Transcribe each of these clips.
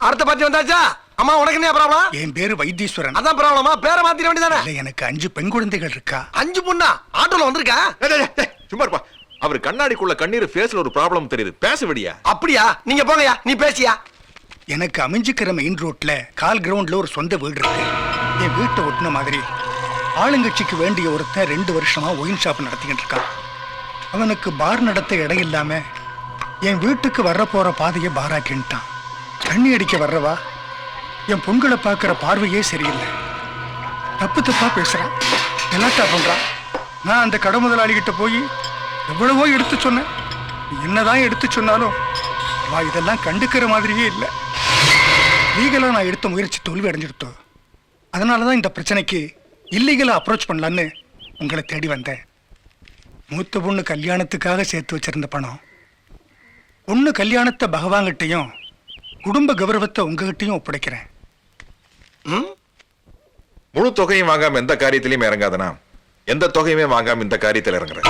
அடுத்த பார்ட்டி வந்தாச்சா? அம்மா உனக்கு என்ன ப்ராப்ளம்? என் பேரு வைத்தீஸ்வரன். அதான் ப்ராப்ளமா? பேரை மாத்திர வேண்டியதானே? எனக்கு 5 பெண் குழந்தைகள் இருக்கா. 5 பொண்ணா? ஆட்டோல வந்திருக்கா? சும்மா இருப்பா. அவர் கண்ணாடிக்குள்ள கண்ணீர் ஃபேஸ்ல ஒரு ப்ராப்ளம் தெரியுது. பேச விடியா? அப்படியா? நீங்க போங்கயா, நீ பேசியா. எனக்கு அமைஞ்சிக்கிற மெயின் ரோட்ல கால் கிரவுண்ட்ல ஒரு சொந்த வீடு இருக்கு. என் வீட்டை ஒட்டின மாதிரி ஆளுங்கட்சிக்கு வேண்டிய ஒருத்தன் 2 வருஷமா ஒயின் ஷாப் நடத்திக்கிட்டு இருக்கான். அவனுக்கு பார் நடத்த இடம் இல்லாம என் வீட்டுக்கு வர்ற போற பாதையை பாராக்கின்ட்டான். தண்ணி அடிக்க வர்றவா என் பொண்களை பார்க்கிற பார்வையே சரியில்லை. தப்பு தப்பா பேசுறான், கலாட்டா பண்றான். நான் அந்த கடை முதலாளிகிட்ட போய் எவ்வளவோ எடுத்து சொன்னேன். என்னதான் எடுத்து சொன்னாலும் வா இதெல்லாம் கண்டுக்கிற மாதிரியே இல்லை. லீகலா நான் எடுத்த முயற்சி தோல்வி அடைஞ்சிருத்தோம். அதனாலதான் இந்த பிரச்சனைக்கு இல்லீகலா அப்ரோச் பண்ணலான்னு உங்களை தேடி வந்தேன். மூத்த பொண்ணு கல்யாணத்துக்காக சேர்த்து வச்சிருந்த பணம், பொண்ணு கல்யாணத்தை பகவான்கிட்டையும் குடும்ப கௌரவத்தை உங்ககிட்டையும் ஒப்படைக்கிறேன். முழு தொகையும் வாங்காம எந்த காரியத்திலையும் இறங்காதனா எந்த தொகையுமே வாங்காம இந்த காரியத்தில் இறங்குறேன்.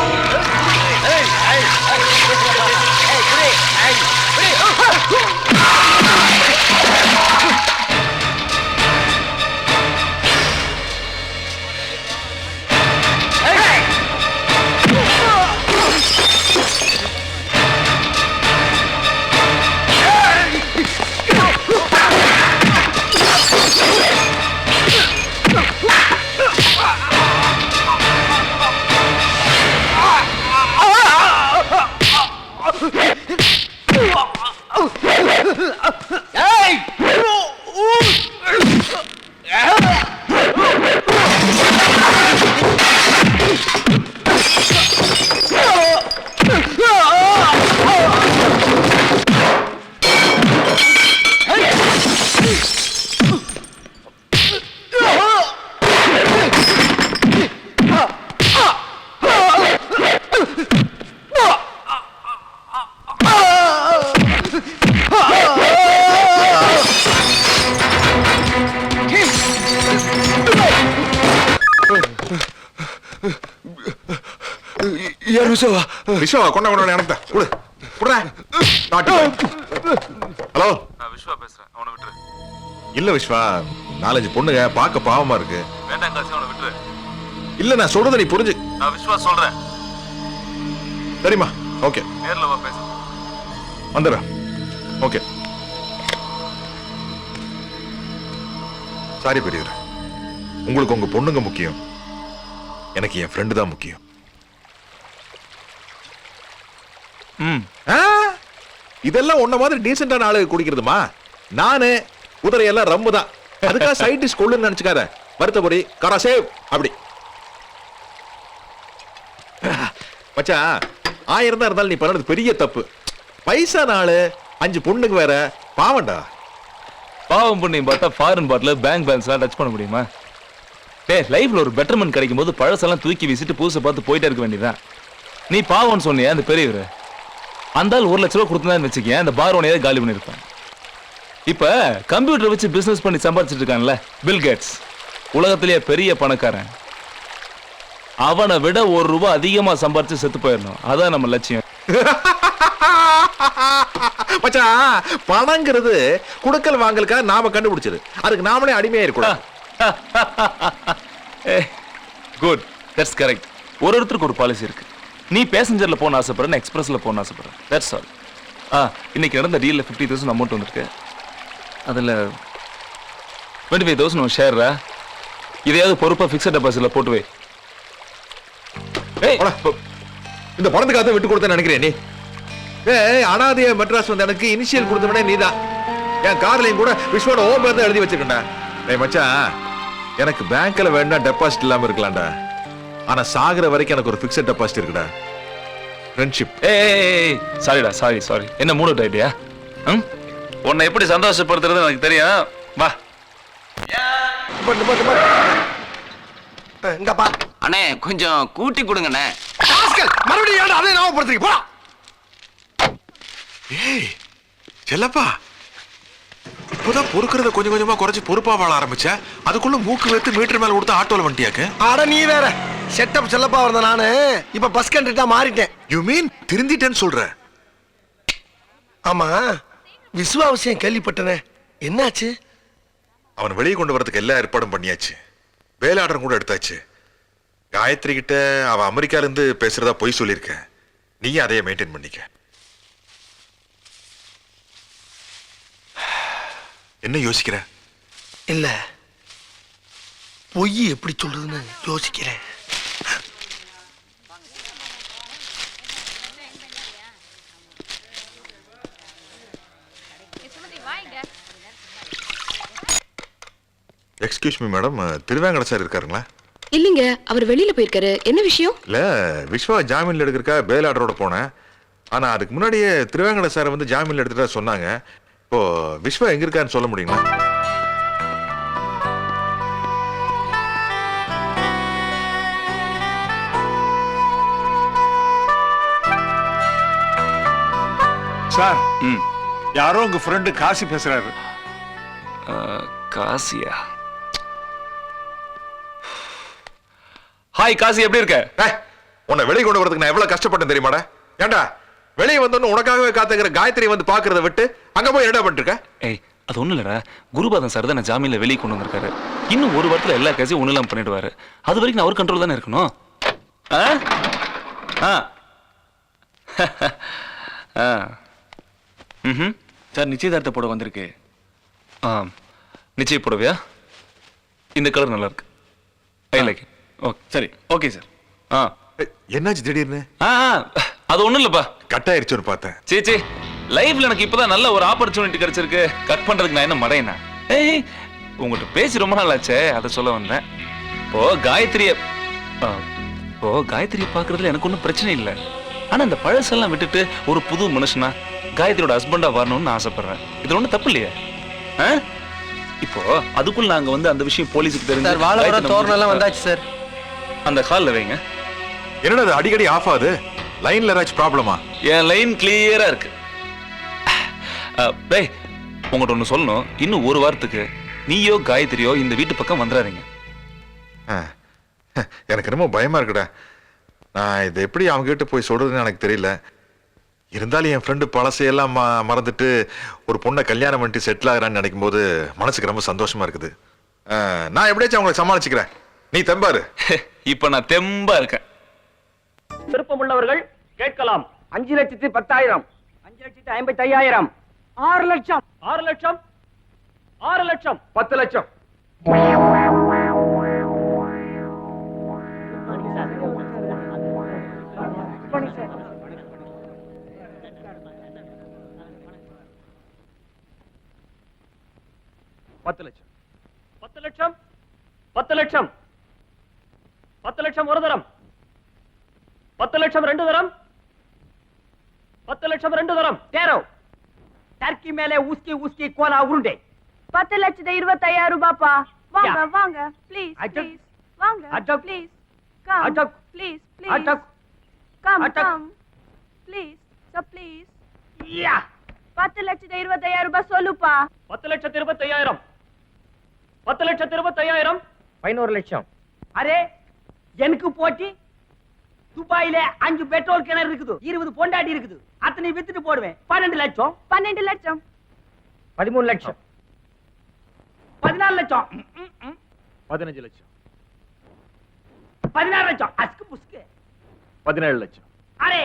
விஸ்வா கொண்ட கொண்ட எனக்கு கொடு கொடு. ஹலோ, நான் விஸ்வா பேசுறேன். அவனை விட்டுரு. இல்ல விஸ்வா, 4-5 பொண்ணுங்க பார்க்க பாவமா இருக்கு. வேண்டாம் காசி, அவனை விட்டுரு. இல்ல நான் சொல்றத நீ புரிஞ்சு. நான் விஸ்வா சொல்றேன். சரிம்மா, ஓகே. நேர்ல வா பேச. வந்துடுறேன். ஓகே. சாரி பெரியவர், உங்களுக்கு உங்க பொண்ணுங்க முக்கியம், எனக்கு என் ஃப்ரெண்டு தான் முக்கியம். இதெல்லாம் உன்ன மாதிரி டீசென்டான ஆளு குடிக்கிறதுமா? நானு குதிரையெல்லாம் ரம்மு தான். அதுக்காக சைட் டிஷ் கொள்ளுன்னு நினைச்சுக்காத. வருத்தப்படி காரா சேவ் அப்படி மச்சான். 1000 தான் இருந்தாலும் நீ பண்ணது பெரிய தப்பு. பைசா நாளு 5 பொண்ணுக்கு வேற பாவண்டா. பாவம் பண்ணி பார்த்தா ஃபாரின் பாட்டில் பேங்க் பேலன்ஸ்லாம் டச் பண்ண முடியுமா? லைஃப்ல ஒரு பெட்டர்மெண்ட் கிடைக்கும் போது பழசெல்லாம் தூக்கி வீசிட்டு புதுசை பார்த்து போயிட்டே இருக்க வேண்டியதான். நீ பாவம்னு சொன்னியா அந்த பெரியவர்? அந்த ஆள் 1 லட்ச ரூபா கொடுத்துதான் வச்சுக்கேன், அந்த பார் உனையே காலி பண்ணிருப்பேன். இப்ப கம்ப்யூட்டர் வச்சு பிசினஸ் பண்ணி சம்பாதிச்சிட்டு இருக்கான்ல பில் கேட்ஸ், உலகத்திலேயே பெரிய பணக்காரன். அவனை விட 1 ரூபா அதிகமா சம்பாதிச்சு செத்து போயிடணும், அதான் நம்ம லட்சியம். மச்சான், பணங்கிறது குடுக்கல் வாங்கலுக்காக நாம கண்டுபிடிச்சது. அதுக்கு நாமளே அடிமையா இருக்கக்கூடாது. Good, that's correct. ஒருத்தருக்கு ஒரு பாலிசி இருக்கு. நீ பேசஞ்சர்ல போன ஆசைப்படுற, எக்ஸ்பிரஸ்ல போன ஆசைப்படுற. That's all. இன்னைக்கு நடந்த டீல்ல 50,000 அமௌண்ட் வந்திருக்கு. அதுல 25,000 ஷேர்ரா. இதையாவது பொறுப்பா பிக்ஸட் டெபாசிட்ல போட்டு வை. இந்த பணத்துக்காக விட்டு கொடுத்தேன்னு நினைக்கிறேன் நீ. அனாதைய மெட்ராஸ் வந்து எனக்கு இனிஷியல் கொடுத்தவனே நீதான். என் கார்லயும் கூட விஸ்வோட ஓம் பேர் எழுதி வச்சிருக்கேன்டா. மச்சான், எனக்கு பேங்க்ல வேணா டெபாசிட் இல்லாம இருக்கலாம்டா, ஆனா சாகுற வரைக்கும் எனக்கு ஒரு பிக்ஸட் டெபாசிட் இருக்குடா. ஃப்ரெண்ட்ஷிப். சாரிடா, சாரி. என்ன மூட் அவுட் ஆயிட்டியா? உன்னை எப்படி சந்தோஷப்படுத்துறது எனக்கு தெரியும். வா. இங்கப்பா அண்ணே, கொஞ்சம் கூட்டி கொடுங்கண்ணே. மறுபடியும் ஏன்டா அதே ஞாபகப்படுத்துறீங்க? போடா. ஏய் செல்லப்பா, இப்போதான் பொறுக்கிறத கொஞ்சம் கொஞ்சமா குறைச்சு பொறுப்பா வாழ ஆரம்பிச்ச. அதுக்குள்ள மூக்கு வைத்து மீட்டர் மேல கொடுத்து ஆட்டோல வண்டியாக்கு. அட நீ வேற. செட்டப் செல்லப்பா வந்த நானு இப்ப பஸ் கண்டக்டரா மாறிட்டேன். யூ மீன் திருந்திட்டேன்னு சொல்ற? ஆமா, விஸ்வா விஷயம் கேள்விப்பட்டனே. என்னாச்சு? அவன் வெளியே கொண்டு வரதுக்கு எல்லா ஏற்பாடும் பண்ணியாச்சு. வேலை ஆர்டர் கூட எடுத்தாச்சு. காயத்ரி கிட்ட அவன் அமெரிக்கால இருந்து பேசுறதா பொய் சொல்லியிருக்க. நீயும் அதையே மெயின்டைன் பண்ணிக்க. என்ன யோசிக்கிற? இல்ல, பொய் எப்படி சொல்றதுன்னு யோசிக்கிறேன். எக்ஸ்கியூஸ் மீ மேடம், திருவேங்கட சார் இருக்காருங்களா? இல்லைங்க, அவர் வெளியில போயிருக்காரு. என்ன விஷயம்? இல்ல, விஸ்வா ஜாமீன்ல எடுக்கிறக்கா பேல் ஆர்டரோட போனேன். ஆனா அதுக்கு முன்னாடியே திருவேங்கட சார் வந்து ஜாமீன்ல எடுத்துட்டா சொன்னாங்க. இப்போ விஸ்வா எங்க இருக்காருன்னு சொல்ல முடியுங்களா? சார், யாரோ உங்க ஃப்ரெண்டு காசி பேசுறாரு. காசியா? ஹாய் காசி, எப்படி இருக்க? உன்னை வெளியே கொண்டு வரதுக்கு நான் எவ்வளவு கஷ்டப்பட்டேன் தெரியுமாடா? ஏண்டா வெளியே வந்தோன்னு உனக்காகவே காத்துக்கிற காயத்ரி வந்து பாக்குறத விட்டு அங்க போய் என்னடா பண்ணிட்டு இருக்க? ஏய், அது ஒண்ணு இல்லடா, குருபாதன் சார் தான் நான் ஜாமீன்ல வெளியே கொண்டு வந்திருக்காரு. இன்னும் ஒரு வாரத்துல எல்லா கேஸையும் ஒண்ணு இல்லாம பண்ணிடுவாரு. அது வரைக்கும் நான் அவர் கண்ட்ரோல் தானே இருக்கணும். சார், நிச்சயதார்த்த போட வந்திருக்கு. நிச்சய புடவையா? இந்த கலர் நல்லா இருக்கு. I like it. ஓகே, சரி, ஓகே சார். என்னாச்சு திடீர்னு? அது ஒண்ணும் இல்லப்பா. கட் ஆயிருச்சுன்னு பார்த்தேன். சீச்சி, லைஃப்ல எனக்கு இப்பதான் நல்ல ஒரு ஆப்பர்ச்சுனிட்டி கிடைச்சிருக்கு. கட் பண்றதுக்கு நான் என்ன மடையனா? ஏய், உங்கள்கிட்ட பேசி ரொம்ப நாள் ஆச்சே, அதை சொல்ல வந்தேன். இப்போ காயத்ரியை பாக்குறதுல எனக்கு ஒன்றும் பிரச்சனை இல்லை. ஆனா இந்த பழசெல்லாம் விட்டுட்டு ஒரு புது மனுஷனா காயத்ரியோட ஹஸ்பண்டா வரணும்னு நான் ஆசைப்படுறேன். இது ஒன்றும் தப்பு இல்லையா? இப்போ அதுக்குள்ள நாங்க வந்து அந்த விஷயம் போலீஸுக்கு தெரிஞ்சு வாழைமரம் தோரணம் எல்லாம் வந்தாச்சு சார். அந்த ஹால்ல வைங்க. என்னடா அது அடிக்கடி ஆஃப் ஆகுது? லைன்ல ஏதாச்சும் ப்ராப்ளமா? என் லைன் கிளியரா இருக்கு. டேய், உங்கள்கிட்ட ஒன்று சொல்லணும். இன்னும் ஒரு வாரத்துக்கு நீயோ காயத்ரியோ இந்த வீட்டு பக்கம் வந்துடாதீங்க. எனக்கு ரொம்ப பயமா இருக்குடா. நான் இதை எப்படி அவங்க கிட்ட போய் சொல்றதுன்னு எனக்கு தெரியல. இருந்தாலும் என் ஃப்ரெண்டு பழசையெல்லாம் மறந்துட்டு ஒரு பொண்ணை கல்யாணம் பண்ணிட்டு செட்டில் ஆகிறான்னு நினைக்கும் போது மனசுக்கு ரொம்ப சந்தோஷமா இருக்குது. நான் எப்படியாச்சும் அவங்களை சமாளிச்சுக்கிறேன். நீ தெம்பாரு. இப்ப நான் தெம்பா இருக்கேன். விருப்பமுள்ளவர்கள் கேட்கலாம். 5,10,000, 5,55,000, 6 லட்சம், 6 லட்சம், 6 லட்சம், 10 லட்சம். பத்து லட்சம், 10 லட்சம், 10 லட்சம், 10 லட்சம் ஒரு தரம், 10 லட்சம் ரெண்டு தரம், 10 லட்சம் ரெண்டு தரம். தேரோ டர்க்கி மேலே ஊஸ்கி ஊஸ்கி கோலா உருண்டை. 10,25,000 ரூபாப்பா. வாங்க Yeah. வாங்க ப்ளீஸ் Ajak. ப்ளீஸ் வாங்க Ajak. Please come Ajak. Please Ajak. Please come Ajak. Come please sir please. Yeah 10,25,000 ரூபாய் சொல்லுப்பா. 10,25,000, 10,25,000, 11 லட்சம். அரே எனக்கு போட்டி. துபாயில 5 பெட்ரோல் கிணறு இருக்குது, 20 பொண்டாட்டி இருக்குது. அத்தனை வித்துட்டு போடுவேன். 12 லட்சம், 12 லட்சம், 13 லட்சம், 14 லட்சம், 15 லட்சம், 16 லட்சம், அஸ்கு புஸ்கு, 17 லட்சம். அரே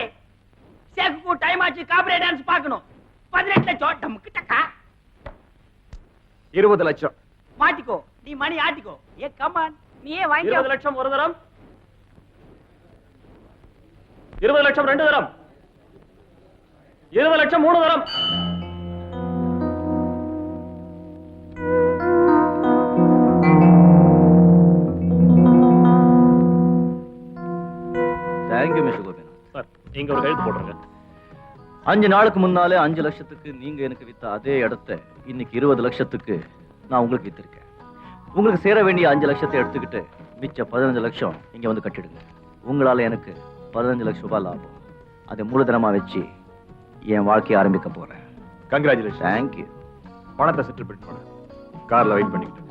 சேக்கு டைம் ஆச்சு, காபரே டான்ஸ் பார்க்கணும். 18 லட்சம், டம்க்கு டக்கா. 20 லட்சம். மாட்டிக்கோ, நீ மணி ஆட்டிக்கோ. ஏ கமான், நீயே வாங்கிக்கோ. 20 லட்சம் ஒரு தரம், 20 லட்சம் ரெண்டு தரம், 20 லட்சம் மூணு தரம். Thank you mister Gopinath. சார், நீங்க ஒரு கைது போடுங்க. 5 நாளுக்கு முன்னாலே 5 லட்சத்துக்கு நீங்க எனக்கு வித்த அதே இடத்தை இன்னைக்கு 20 லட்சத்துக்கு நான் உங்களுக்கு வித்திருக்கேன். உங்களுக்கு சேர வேண்டிய 5 லட்சத்தை எடுத்துக்கிட்டு மிச்ச 15 லட்சம் இங்க வந்து கட்டிடுங்க. உங்களால எனக்கு 15 லட்சம் ரூபாய் லாபம். அதை மூலதனமா வச்சு என் வாழ்க்கையை ஆரம்பிக்க போறேன். கங்க்ராச்சுலேஷன். தேங்க்யூ. பணத்தை செட்டில் பண்ண கார்ல வெயிட் பண்ணிக்கிட்டு.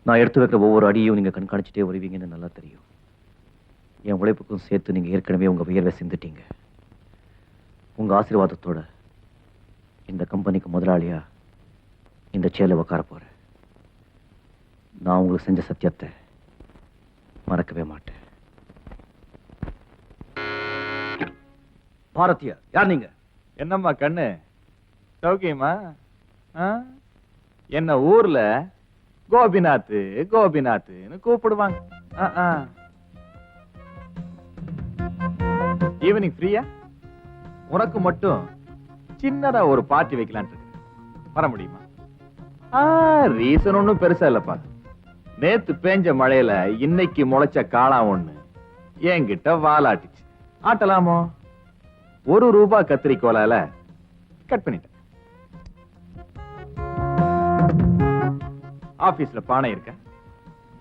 நான் எடுத்து வைக்கிற ஒவ்வொரு அடியும் நீங்க கண்காணிச்சுட்டே வருவீங்கன்னு நல்லா தெரியும். என் உழைப்புக்கும் சேர்த்து நீங்க ஏற்கனவே உங்க வியர்வை சிந்துட்டீங்க. உங்க ஆசீர்வாதத்தோட இந்த கம்பெனிக்கு முதலாளியா இந்த சேர்ல உட்கார போறேன். நான் உங்களுக்கு செஞ்ச சத்தியத்தை மறக்கவே மாட்டேன். பாரதியா, யார் நீங்க? என்னம்மா கண்ணு சௌக்கியமா? என்ன ஊர்ல கோபிநாத் கோபிநாத்னு கூப்பிடுவாங்க. ஈவினிங் ஃப்ரீயா? உனக்கு மட்டும் சின்னதா ஒரு பார்ட்டி வைக்கலான்னு இருக்கு. வர முடியுமா? ரீசன் ஒண்ணும் பெருசா இல்லப்பா. நேத்து பேஞ்ச மழையில இன்னைக்கு முளைச்ச காளா ஒண்ணு என்கிட்ட வாலாட்டுச்சு. ஆட்டலாமோ? ₹1 கத்திரிக்கோலால கட் பண்ணிட்டேன். ஆபீஸ்ல பானை இருக்க,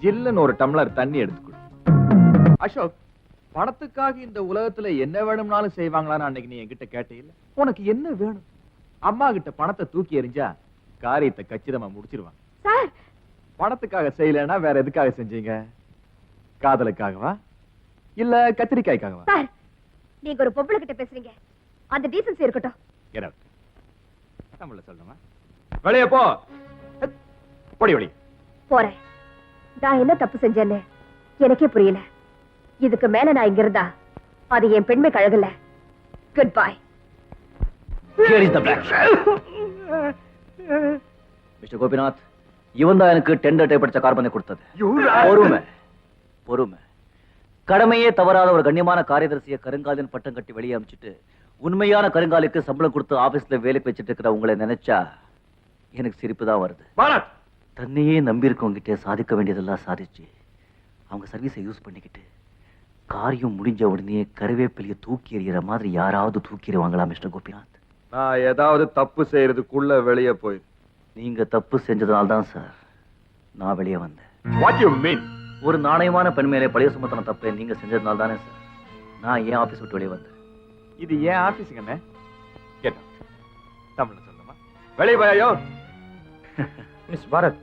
ஜில்லுன்னு ஒரு டம்ளர் தண்ணி எடுத்துக்கொடு. அசோக், பணத்துக்காக இந்த உலகத்துல என்ன வேணும்னாலும் செய்வாங்களான்னு அன்னைக்கு நீ என்கிட்ட கேட்டே இல்ல. உனக்கு என்ன வேணும்? அம்மா கிட்ட பணத்தை தூக்கி எறிஞ்சா காரியத்தை கச்சிதமா முடிச்சிருவாங்க. சார், பணத்துக்காக செய்யலன்னா வேற எதுக்காக செஞ்சீங்க? காதலுக்காகவா இல்ல கத்திரிக்காய்க்காகவா? சார், நீங்க ஒரு பொம்பளை கிட்ட பேசுறீங்க. அந்த டீசன்சி இருக்கட்டும். Get out. தமிழ்ல சொல்லுமா? வெளியே போ. ஓடி ஓடி. போறேன். நான் என்ன தப்பு செஞ்சேன்னு எனக்கே புரியல. இதுக்கு மேல நான் இங்க இருந்தா அது என் பெண்மை கழகல. Good bye. மிஸ்டர் கோபிநாத், இவன் தான் எனக்கு டெண்டர் டைப் அடிச்ச கார்பனை கொடுத்தது. பொறுமை பொறுமை. கடமையே தவறாத ஒரு கண்ணியமான காரியதரிசியை கருங்காலின் பட்டம் கட்டி வெளியே அனுப்பிச்சிட்டு உண்மையான கருங்காலுக்கு சம்பளம் கொடுத்து ஆபீஸ்ல வேலைக்கு வச்சிட்டு இருக்கிற உங்களை நினைச்சா எனக்கு சிரிப்பு தான் வருது. தன்னையே நம்பி இருக்கவங்கிட்ட சாதிக்க வேண்டியதெல்லாம் சாதிச்சு அவங்க சர்வீஸை யூஸ் பண்ணிக்கிட்டு காரியம் முடிஞ்ச உடனே கருவேப்பிலையை தூக்கி எறிகிற மாதிரி யாராவது தூக்கிடுவாங்களா மிஸ்டர் கோபிநாத்? நான் ஏதாவது தப்பு செய்யறதுக்குள்ள வெளியே போய். நீங்க தப்பு செஞ்சதுனால தான் சார் நான் வெளியே வந்தேன். What you mean? ஒரு நாணயமான பெண் மேலே பழைய சுமத்தன தப்பை நீங்க செஞ்சதுனால தானே சார் நான் ஏன் ஆபீஸ் விட்டு வெளியே வந்தேன். இது ஏன் ஆபீஸுங்கண்ணே? கேட்டா தமிழ்ல சொல்லுமா? வெளியே போயோ. மிஸ் பாரத்,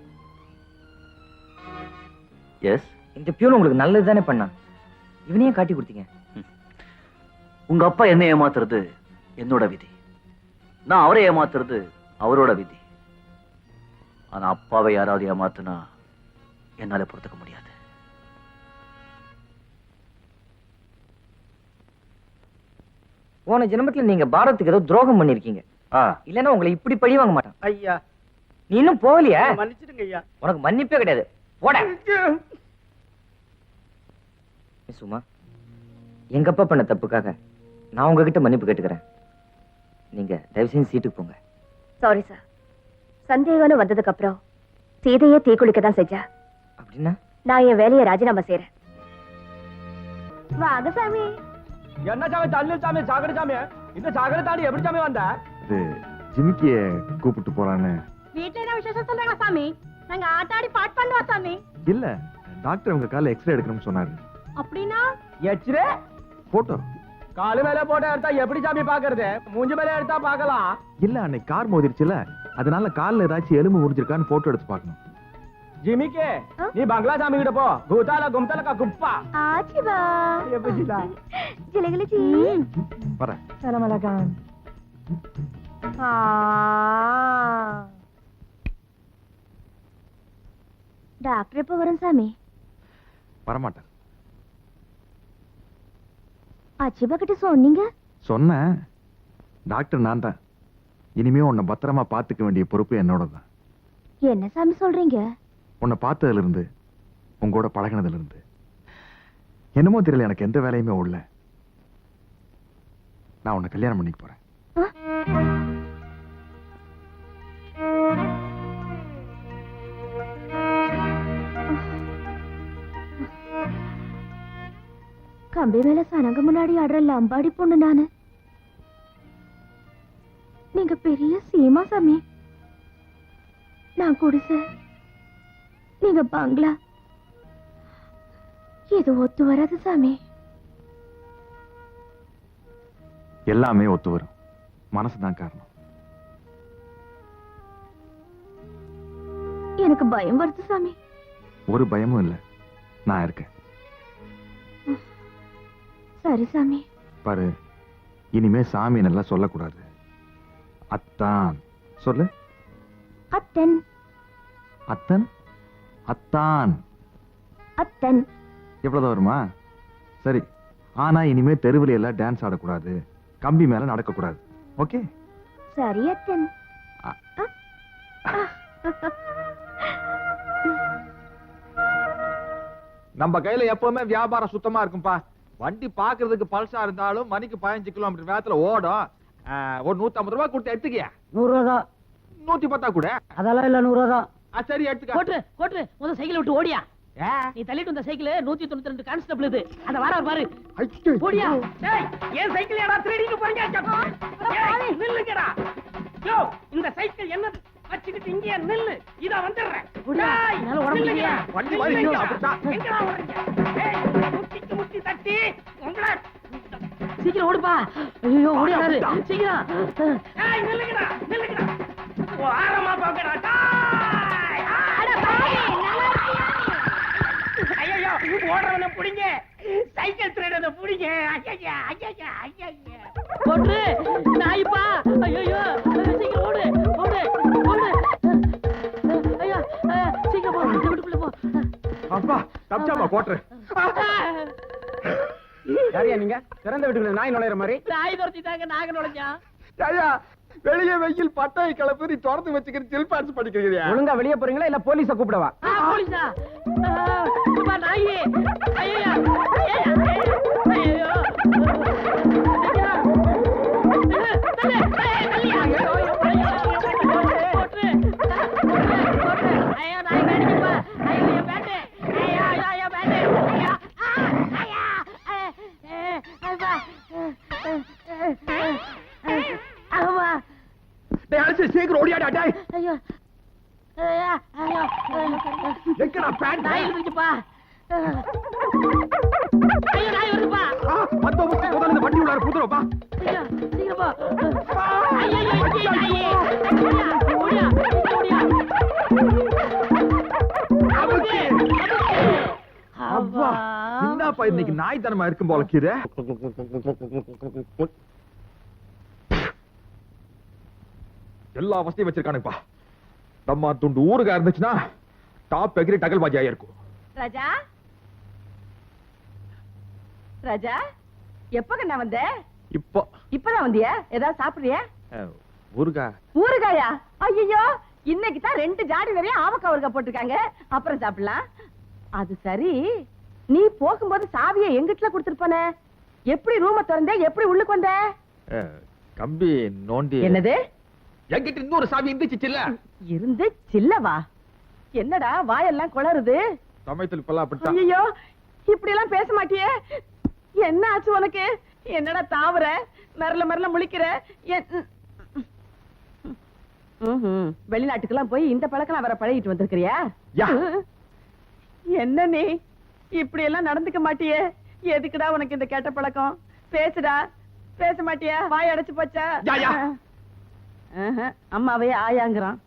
எஸ், இந்த பியூன் உங்களுக்கு நல்லது தானே பண்ணா. இவனையே காட்டி கொடுத்தீங்க. உங்க அப்பா என்ன ஏமாத்துறது என்னோட விதி, நான் அவரை ஏமாத்துறது அவரோட விதி. ஆனா அப்பாவை யாராவது ஏமாத்துனா என்னால பொறுத்துக்க முடியாது. போன ஜென்மத்துல நீங்க பாரத்துக்கு ஏதோ துரோகம் பண்ணிருக்கீங்க. இல்லன்னா உங்களை இப்படி பழி வாங்க மாட்டான். ஐயா, நீ இன்னும் போகலையா? மன்னிச்சிடுங்க ஐயா. உனக்கு மன்னிப்பே கிடையாது. போட. சும்மா எங்க அப்பா பண்ண தப்புக்காக நான் உங்ககிட்ட மன்னிப்பு கேட்டுக்கிறேன். நீங்க தயவு செஞ்சு சீட்டுக்கு போங்க. Sorry sir. சந்தேகம்னு வந்ததுக்கு அப்புறம் சீதையே தீக்குளிக்க தான் செஞ்சா. அப்படின்னா நான் என் வேலையை ராஜினாமா செய்யறேன். வாங்க சாமி. என்ன சாமி தள்ளு சாமி, சாகர சாமி. இந்த சாகர தாண்டி எப்படி சாமி வந்த? இது ஜிமிக்கிய கூப்பிட்டு போறான்னு. வீட்டுல என்ன விசேஷம் சொல்றாங்க சாமி? நாங்க ஆட்டாடி பாட் பண்ணுவோம் சாமி. இல்ல, டாக்டர் உங்க கால எக்ஸ்ரே எடுக்கணும்னு சொன்னாரு. அப்படின்னா எச்ரே போட்டோ காலு மேல போட்டோ எடுத்தா எப்படி சாமி பாக்குறது? மூஞ்சி மேல எடுத்தா பாக்கலாம். இல்ல, அன்னைக்கு கார் மோதிருச்சுல, அதனால கால்ல ஏதாச்சும் எலும்பு முறிஞ்சிருக்கான்னு போட்டோ எடுத்து பார்க்கணும். ஜிமிக்கே, நீ பங்களா சாமி கிட்ட போ. பூதால கும்தல கா குப்பா. ஆச்சி பா. எப்படிடா? ஜிலகிலிச்சி. வரேன். சலாம் அலைக்கும். டாக்டர் எப்போ வரும் சாமி? வரமாட்டேன். அச்சிபா கிட்ட சொன்னீங்க? சொன்னேன். டாக்டர் நான் தான். இனிமே உன்னை பத்திரமா பாத்துக்க வேண்டிய பொறுப்பு என்னோட தான். என்ன சாமி சொல்றீங்க? உன்னை பார்த்ததுல இருந்து, உங்களோட பழகினதுல இருந்து என்னமோ தெரியல, எனக்கு எந்த வேலையுமே உள்ள. நான் உன்னை கல்யாணம் பண்ணிக்க போறேன். கம்பி மேல சனங்க முன்னாடி ஆடுற லம்பாடி பொண்ணு நானு. நீங்க பெரிய சீமா சாமி. நான் குடிசை, நீங்க பங்களா. இது ஒத்து வராது சாமி. எல்லாமே ஒத்து வரும், மனசுதான் காரணம். எனக்கு பயம் வருது சாமி. ஒரு பயமும் இல்லை, நான் இருக்கேன். சரி சாமி. பாரு, இனிமே சாமி நல்லா சொல்லக்கூடாது. அத்தான் சொல்லு. அத்தன். அத்தன், அத்தான். அத்தன். எவ்வளவுதான் வருமா? சரி. ஆனா இனிமே தெருவில் எல்லாம் டான்ஸ் ஆடக்கூடாது, கம்பி மேல நடக்கக்கூடாது. ஓகே? சரி அத்தன். நம்ம கையில எப்பவுமே வியாபாரம் சுத்தமா இருக்கும்பா. வண்டி பாக்குறதுக்கு பல்சா இருந்தாலும் மணிக்கு 15 கிலோமீட்டர் வேகத்துல ஓடும். ஒரு 150 ரூபாய் கொடுத்து எடுத்துக்கியா? 100 ரூபா தான். 110 கூட. அதெல்லாம் இல்ல, 100 ரூபா தான். சரி எடுத்துக்க. கோட்டு முதல் சைக்கிள் விட்டு ஓடியா. நீ தள்ளிட்டு வந்த சைக்கிள் 192 கான்ஸ்டபிள் இது. அத வார பாரு. ஓடியா. டேய், ஏன் சைக்கிள் ஏடா திருடிட்டு போறீங்க? ஏய், நில்லுங்கடா. யோ, இந்த சைக்கிள் என்னது? வச்சிட்டு இங்கே நில்லு. இத வந்துறேன். டேய், என்னால ஓட முடியல. வண்டி மாதிரி இருக்கு அப்படிதான். எங்கடா ஓடுறீங்க? ஏய், முட்டி தட்டி உங்கள சீக்கிரம் ஓடுப்பா. ஐயோ, ஓடியாரு. சீக்கிரம். ஏய், நில்லுங்கடா. ஓரமா போங்கடா. டேய், அட பாவி, நல்லா இருக்கியா? ஐயோ, ஓடுறவன புடிங்க. சைக்கிள் திருடன புடிங்க. ஐயா. ஓடு. நாய்ப்பா. ஐயோ, சீக்கிரம் ஓடு. ஐயா, சீக்கிரம் போ. வீட்டுக்குள்ள போ. அப்பா, தப்பிச்சாமா கோட்ரு. யாரியா நீங்க? திறந்த வீட்டுக்குள்ள நாய் நுழையிற மாதிரி. நாய் துரத்திட்டாங்க, நாங்க நுழைஞ்சோம். ஐயா, வெளியே வெயில் பட்டாய் கலப்பு, நீ திறந்து வச்சுக்கிட்டு சில்பான்ஸ் படிக்கிறீங்க. ஒழுங்கா வெளியே போறீங்களா இல்ல போலீஸ கூப்பிடவா? போலீஸா? நாயே. ஐயா. சீக்கிரம் ஓடியாடா. டேய், ஐயோ. எங்கடா பேண்ட்? நாய் இருக்குப்பா. ஐயோ, நாய் வருதுப்பா. பந்தோபஸ்து முதல்ல இந்த வண்டி உள்ளார புதுறப்பா. ஐயா, சீக்கிரம் போ. ஐயோ, இங்கே நாயே. ஓடியா. அப்பா, என்னப்பா இன்னைக்கு நாய் தனமா இருக்கும் போல கீரை. எல்லா வசதியும் வச்சிருக்கானுப்பா. நம்ம துண்டு ஊருகா இருந்துச்சுன்னா டாப் எகிரி டகல் பாஜி ஆயிருக்கும். ராஜா, எப்ப கண்ணா வந்த? இப்போ இப்பதான் வந்தியா? ஏதாவது சாப்பிடுறியா? ஊருகா. ஊறுகாயா? ஐயோ, இன்னைக்கு தான் 2 ஜாடி நிறைய ஆவக்காய் ஊறுகாய் போட்டிருக்காங்க. அப்புறம் சாப்பிடலாம். அது சரி, நீ போகும்போது சாவியை எங்கிட்ட கொடுத்துட்டு போன? எப்படி ரூம திறந்த? எப்படி உள்ளுக்கு வந்த? கம்பி நோண்டி. என்னது? என்கிட்ட இன்னொரு சாவி இருந்துச்சுல்ல. இருந்து சில்லவா? என்னடா வாயெல்லாம் குளறுது? சமயத்தில் இப்பெல்லாம் அப்படித்தான். ஐயோ, இப்படி எல்லாம் பேச மாட்டியே. என்ன ஆச்சு உனக்கு? என்னடா தாவற? மரல முழிக்கிற? வெளிநாட்டுக்கெல்லாம் போய் இந்த பழக்கம் வர பழகிட்டு வந்திருக்கிறியா? என்ன நீ இப்படி எல்லாம் நடந்துக்க மாட்டியே? எதுக்குடா உனக்கு இந்த கெட்ட பழக்கம்? பேசுடா. பேச மாட்டியா? வாய் அடைச்சு போச்சா? அம்மாவே ஆயாங்கிறான்.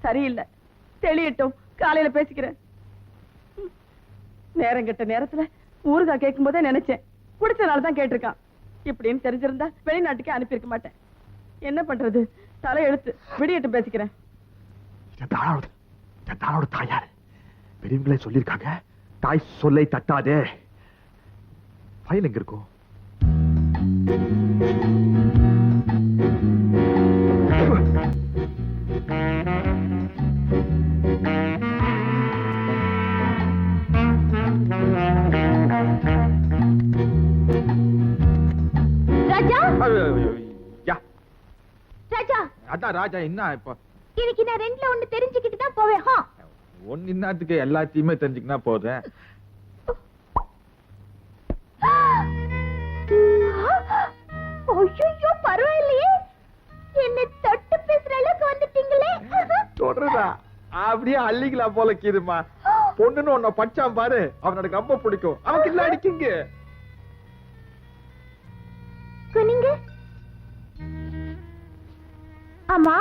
சரியில்லை, தெளியட்டும். காலையில பேசிக்கிறேன். நேரம் கெட்ட நேரத்துல ஊறுகாய் கேட்கும் போதே நினைச்சேன், குடிச்சனாலதான் கேட்டிருக்கான். இப்படின்னு தெரிஞ்சிருந்தா வெளிநாட்டுக்கே அனுப்பியிருக்க மாட்டேன். என்ன பண்றது? தலையெழுத்து. விடியட்டும், பேசிக்கிறேன். தாயாரு பெரியவங்களே சொல்லிருக்காங்க, தாய் சொல்லை தட்டாதே. ஃபைல் எங்க இருக்கும்? ராஜா, ராஜா, அதான் ராஜா. என்ன இப்ப? இன்னைக்கு நான் 2ல 1 தெரிஞ்சுக்கிட்டு தான் போவேன். ஒன்னு இன்னத்துக்கு எல்லாத்தையுமே தெரிஞ்சுக்கினா போதும். ஐயோ, பரவாயில்லையே. என்ன தொட்டு பேசுற அளவுக்கு வந்துட்டீங்களே. தொடருதா? அப்படியே அள்ளிக்கலாம் போல கீதுமா. பொண்ணுன்னு உன்னை பச்சான் பாரு, அவனோட ரொம்ப பிடிக்கும். அவனுக்கு இல்ல அடிக்குங்க. குனிங்க. ஆமா,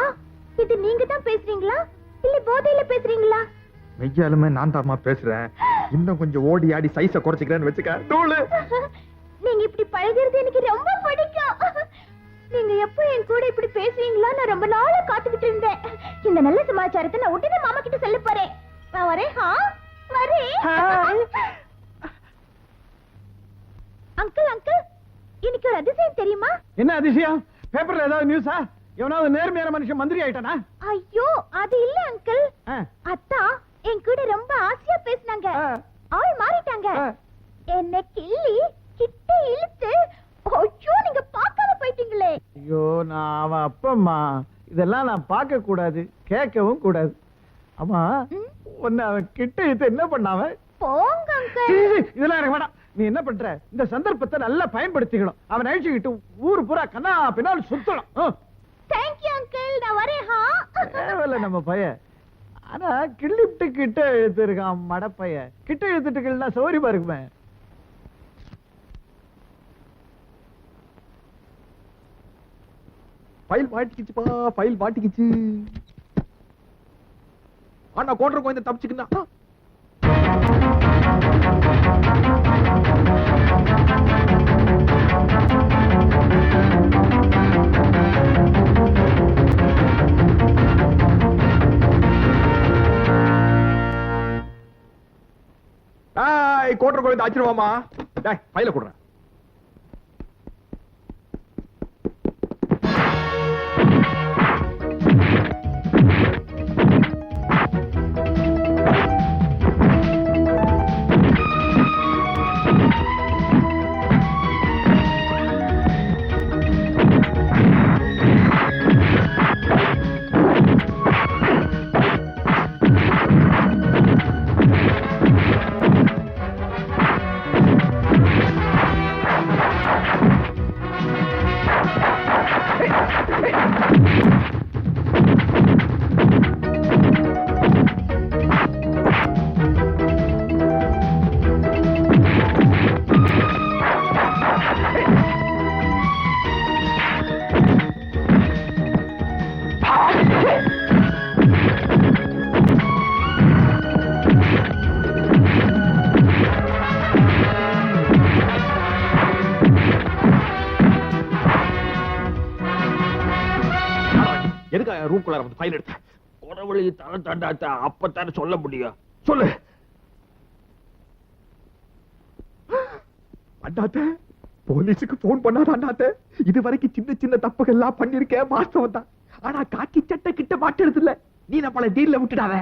இது நீங்க தான் பேசுறீங்களா இல்ல போதையில பேசுறீங்களா? மெய்யாலுமே நான் தாமா பேசுறேன். இன்னும் கொஞ்சம் ஓடி ஆடி சைஸ குறைச்சிக்கிறேன்னு வச்சுக்க தூளு. நீங்க இப்படி பழகிறது எனக்கு ரொம்ப பிடிக்கும். நீங்க எப்போ என் கூட இப்படி பேசுவீங்களா நான் ரொம்ப நாளா காத்துக்கிட்டு இருந்தேன். இந்த நல்ல சமாச்சாரத்தை நான் உடனே மாமா கிட்ட சொல்ல போறேன். நான் வரேன். வரேன். அங்கிள் அங்கிள் இன்னைக்கு ஒரு அதிசயம் தெரியுமா? என்ன அதிசயம்? பேப்பர்ல ஏதாவது நியூஸா? எவனாவது நேர்மையான மனுஷன் மந்திரி ஆயிட்டானா? ஐயோ அது இல்ல அங்கிள். அத்தா என் கூட ரொம்ப ஆசையா பேசினாங்க. ஆள் மாறிட்டாங்க. என்ன கிள்ளி கிட்ட இழுத்து ஐயோ நீங்க பார்க்காம போயிட்டீங்களே. ஐயோ நான் அவன் அப்பம்மா. இதெல்லாம் நான் பார்க்க கூடாது, கேட்கவும் கூடாது. ஆமா உன்னை அவன் கிட்ட இழுத்து என்ன பண்ணாவன்? போங்க அங்கிள். இதெல்லாம் எனக்கு வேண்டாம். நீ என்ன பண்ற? இந்த சந்தர்ப்பத்தை நல்லா பயன்படுத்திக்கணும். அவன் அழிச்சுக்கிட்டு ஊரு பூரா கண்ணா பின்னால் சுத்தணும். Thank you uncle. நான் வரேன். தேவையில்ல நம்ம பையன். ஆனா கிள்ளிப்ட்டு கிட்ட இழுத்து இருக்கான் மடப்பைய. கிட்ட இழுத்துட்டு கிள்ளா சௌரியமா இருக்குமே. ஃபைல் மாட்டிக்கிச்சுப்பா, ஃபைல் மாட்டிக்கிச்சு. ஆனா கோட்டர் கோயந்த தப்பிச்சுக்கினா. கோட்டர் கோயந்த ஆச்சிருவாமா. டேய் ஃபைல கொடுறேன். ரூம்குள்ளார வந்து ஃபைல் எடுத்த குறவழி தர தாண்டாத்த அப்பத்தான சொல்ல முடியும். சொல்லு. அண்ணாத்த போலீஸுக்கு போன் பண்ணாத அண்ணாத்த. இது வரைக்கும் சின்ன சின்ன தப்புகள் எல்லாம் பண்ணிருக்கேன், வாஸ்தவம் தான். ஆனா காக்கி சட்டை கிட்ட மாட்டெடுது இல்ல. நீ நம்மள டீல்ல விட்டுடாத.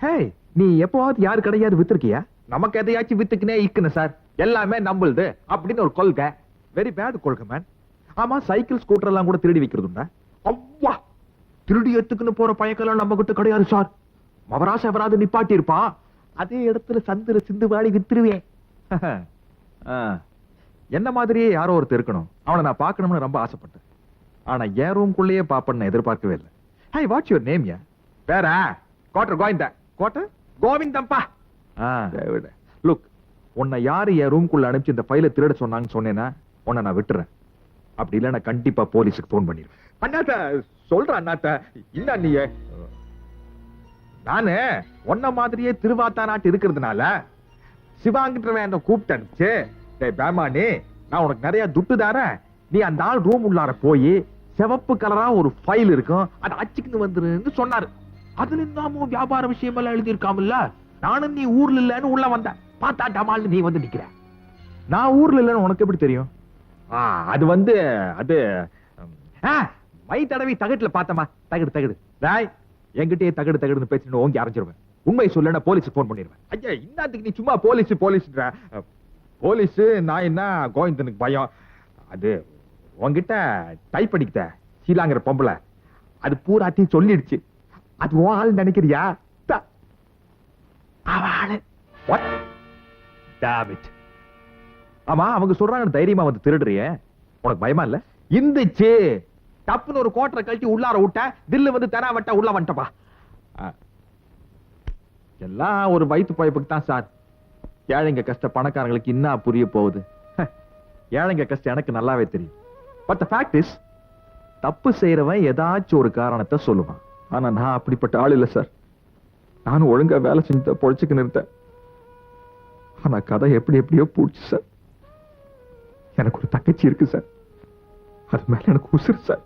ஹே நீ எப்பவாவது யாரு கிடையாது வித்துருக்கியா? நமக்கு எதையாச்சும் வித்துக்குனே இக்குன சார், எல்லாமே நம்புது அப்படின்னு ஒரு கொள்கை. வெரி பேட் கொள்கை மேன். ஆமா சைக்கிள் ஸ்கூட்டர் எல்லாம் கூட திருடி வைக்கிறதுண்டா? அவ்வா திருடி எடுத்துக்குன்னு போற பழக்கெல்லாம் நம்ம கிட்ட கிடையாது சார். மவராச எவராது நிப்பாட்டி இருப்பான், அதே இடத்துல சந்திர சிந்து வாடி வித்துருவேன். என்ன மாதிரியே யாரோ ஒருத்தர் இருக்கணும், அவனை நான் பார்க்கணும்னு ரொம்ப ஆசைப்பட்டேன். ஆனா என் ரூம்குள்ளேயே பாப்பன்னு எதிர்பார்க்கவே இல்லை. Hi what's your name? Yeah வேற கோட்டர் கோவிந்தா. கோட்டர் கோவிந்தம்பா. லுக் உன்னை யாரு என் ரூம்குள்ள அனுப்பிச்சு இந்த ஃபைலை திருட சொன்னாங்கன்னு சொன்னேன்னா உன்னை நான் விட்டுறேன். அப்படி இல்ல நான் கண்டிப்பா போலீஸுக்கு போன் பண்ணிடுவேன். அண்ணாத்த சொல்ற அண்ணாத்த. இல்ல நீ நானு உன்ன மாதிரியே திருவாத்தா நாட்டு இருக்கிறதுனால சிவாங்கிட்டவன் என்ன கூப்பிட்டு அனுப்பிச்சு, டேய் பேமானி நான் உனக்கு நிறைய துட்டு தாரேன், நீ அந்த ஆள் ரூம் உள்ளார போய் சிவப்பு கலரா ஒரு ஃபைல் இருக்கும் அதை அச்சுக்குன்னு வந்துருன்னு சொன்னாரு. அதுல இருந்தாமோ வியாபார விஷயம் எல்லாம் எழுதி இருக்காமல்ல. நானும் நீ ஊர்ல இல்லன்னு உள்ள வந்த பார்த்தா டமால்னு நீ வந்து நிக்கிற. நான் ஊர்ல இல்லன்னு உனக்கு எப்படி தெரியும்? அது வந்து அது மை தடவி தகட்டுல பார்த்தமா. தகடு தகடு ராய் என்கிட்டயே தகடு தகடுன்னு பேசிட்டு ஓங்கி அரைஞ்சிருவேன். உண்மை சொல்ல போலீஸுக்கு போன் பண்ணிடுவேன். ஐயா இன்னத்துக்கு நீ சும்மா போலீஸ் போலீஸ்ன்ற. போலீஸ் நான் என்ன கோவிந்தனுக்கு பயம். அது உன்கிட்ட டைப் அடிக்கிட்ட சீலாங்கிற பொம்பளை அது பூராத்தையும் சொல்லிடுச்சு. அது உன் ஆள் நினைக்கிறியா? ஆமா அவங்க சொல்றாங்க தைரியமா வந்து திருடுறிய, உனக்கு பயமா இல்ல? இந்துச்சு டப்புன்னு ஒரு கோட்டரை கழட்டி உள்ளார விட்ட தில்லு வந்து தெரா வட்ட உள்ள வந்துட்டப்பா. எல்லாம் ஒரு வயிற்று பைப்புக்கு தான் சார். ஏழைங்க கஷ்ட பணக்காரங்களுக்கு இன்னும் புரிய போகுது. ஏழைங்க கஷ்டம் எனக்கு நல்லாவே தெரியும். பட் தி ஃபேக்ட் இஸ் தப்பு செய்யறவன் ஏதாச்சும் ஒரு காரணத்தை சொல்லுவான். ஆனா நான் அப்படிப்பட்ட ஆள் இல்ல சார். நானும் ஒழுங்கா வேலை செஞ்சு பொழைச்சுக்கு நிறுத்தேன். ஆனா கதை எப்படி எப்படியோ பூடிச்சு சார். எனக்கு ஒரு தங்கச்சி இருக்கு சார். அது மேல எனக்கு உசுறு சார்.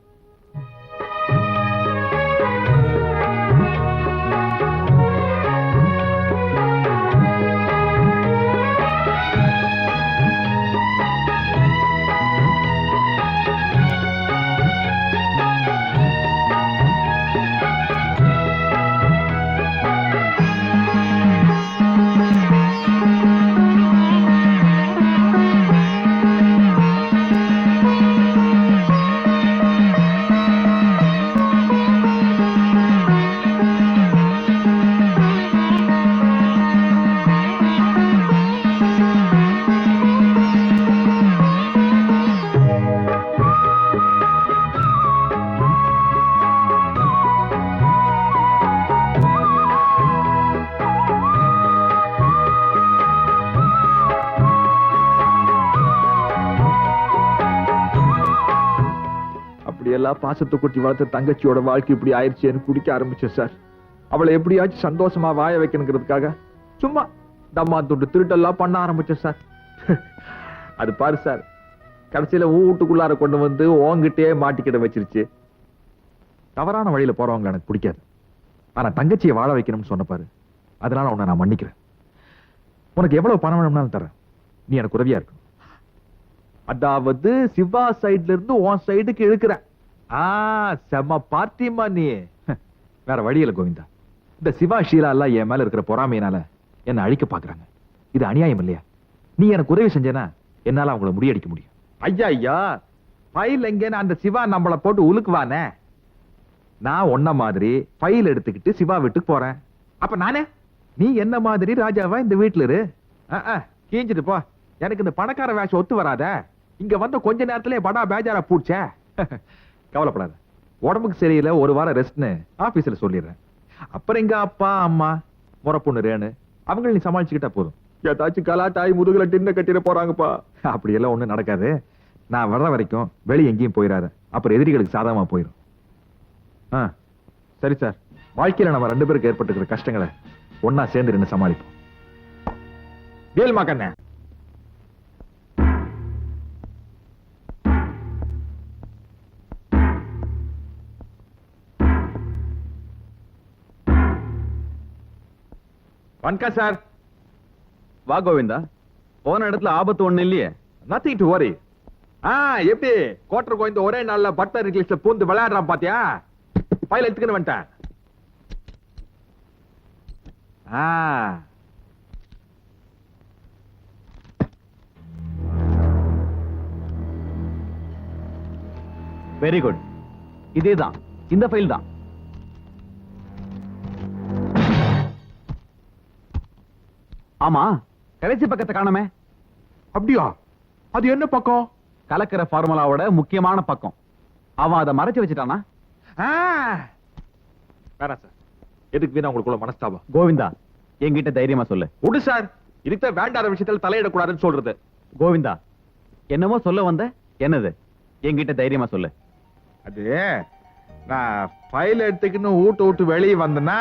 எல்லாம் பாசத்தை கொட்டி வளர்த்த தங்கச்சியோட வாழ்க்கை இப்படி ஆயிடுச்சேன்னு குடிக்க ஆரம்பிச்சேன் சார். அவளை எப்படியாச்சும் சந்தோஷமா வாய வைக்கணுங்கிறதுக்காக சும்மா தம்மா துண்டு திருட்டெல்லாம் பண்ண ஆரம்பிச்சேன் சார். அது பாரு சார், கடைசியில வீட்டுக்குள்ளார கொண்டு வந்து ஓங்கிட்டே மாட்டிக்கிட வச்சிருச்சு. தவறான வழியில போறவங்க எனக்கு பிடிக்காது. ஆனா தங்கச்சியை வாழ வைக்கணும்னு சொன்ன பாரு, அதனால உன்னை நான் மன்னிக்கிறேன். உனக்கு எவ்வளவு பணம் வேணும்னாலும் தரேன், நீ எனக்கு உதவியா இருக்கும். அதாவது சிவா சைட்ல இருந்து உன் சைடுக்கு இழுக்கிற செம்ம பார்ட்டிமா நீ. வேற வழியில கோவிந்தா, இந்த சிவா ஷீலா எல்லாம் என் மேல இருக்கிற பொறாமையினால என்ன அழிக்க பாக்குறாங்க. இது அநியாயம் இல்லையா? நீ எனக்கு உதவி செஞ்சேனா என்னால அவங்கள முடியடிக்க முடியும். ஐயா ஐயா, ஃபைல் எங்கன்னு அந்த சிவா நம்மளை போட்டு உலுக்குவானே. நான் ஒன்ன மாதிரி ஃபைல் எடுத்துக்கிட்டு சிவா வீட்டுக்கு போறேன். அப்ப நானே நீ என்ன மாதிரி ராஜாவா இந்த வீட்டுல இரு. கீஞ்சிட்டு போ. எனக்கு இந்த பணக்கார வேஷம் ஒத்து வராத. இங்க வந்த கொஞ்ச நேரத்திலே படா பேஜாரா பூச்ச. கவலைப்படாத, உடம்புக்கு சரியில்லை, ஒரு வாரம் ரெஸ்ட்னு ஆபீஸ்ல சொல்லிடுறேன். அப்புறம் எங்க அப்பா அம்மா முறை பொண்ணு ரேணு அவங்களை நீ சமாளிச்சுக்கிட்டா போதும். ஏதாச்சும் கலாட்டாய் முதுகுல டின்ன கட்டிட போறாங்கப்பா. அப்படி எல்லாம் ஒண்ணும் நடக்காது. நான் வர்ற வரைக்கும் வெளியே எங்கேயும் போயிடாத, அப்புறம் எதிரிகளுக்கு சாதகமா போயிடும். சரி சார், வாழ்க்கையில நம்ம 2 பேருக்கு ஏற்பட்டுக்கிற கஷ்டங்களை ஒன்னா சேர்ந்து ரெண்டு சமாளிப்போம். வேல்மா கண்ணே. வணக்கம் சார். வா கோவிந்தா, போன இடத்துல ஆபத்து ஒண்ணு இல்லையே? Nothing to worry. எப்படி கோட்டர் கோயந்த ஒரே நாள்ல பட்டர் இங்கிலீஷ்ல பூந்து விளையாடுறான் பாத்தியா? பையில எடுத்துக்கின்னு வந்துட்டேன். Very good. இதேதான், இந்த ஃபைல் தான். ஆமா, கடைசி பக்கத்தை காணமே. அப்படியா? அது என்ன பக்கம்? கலக்கிற ஃபார்முலாவோட முக்கியமான பக்கம். அவன் அதை மறைச்சு வச்சுட்டானா? வேணாம் சார், எதுக்கு வீணா உங்களுக்குள்ள மனஸ்தாபம்? கோவிந்தா, என்கிட்ட தைரியமா சொல்லு. உடு சார், இதுக்கு வேண்டாத விஷயத்துல தலையிடக்கூடாதுன்னு சொல்றது. கோவிந்தா, என்னமோ சொல்ல வந்த, என்னது? என்கிட்ட தைரியமா சொல்லு. அது நான் ஃபைல் எடுத்துக்கின்னு விட்டு வெளியே வந்தனா,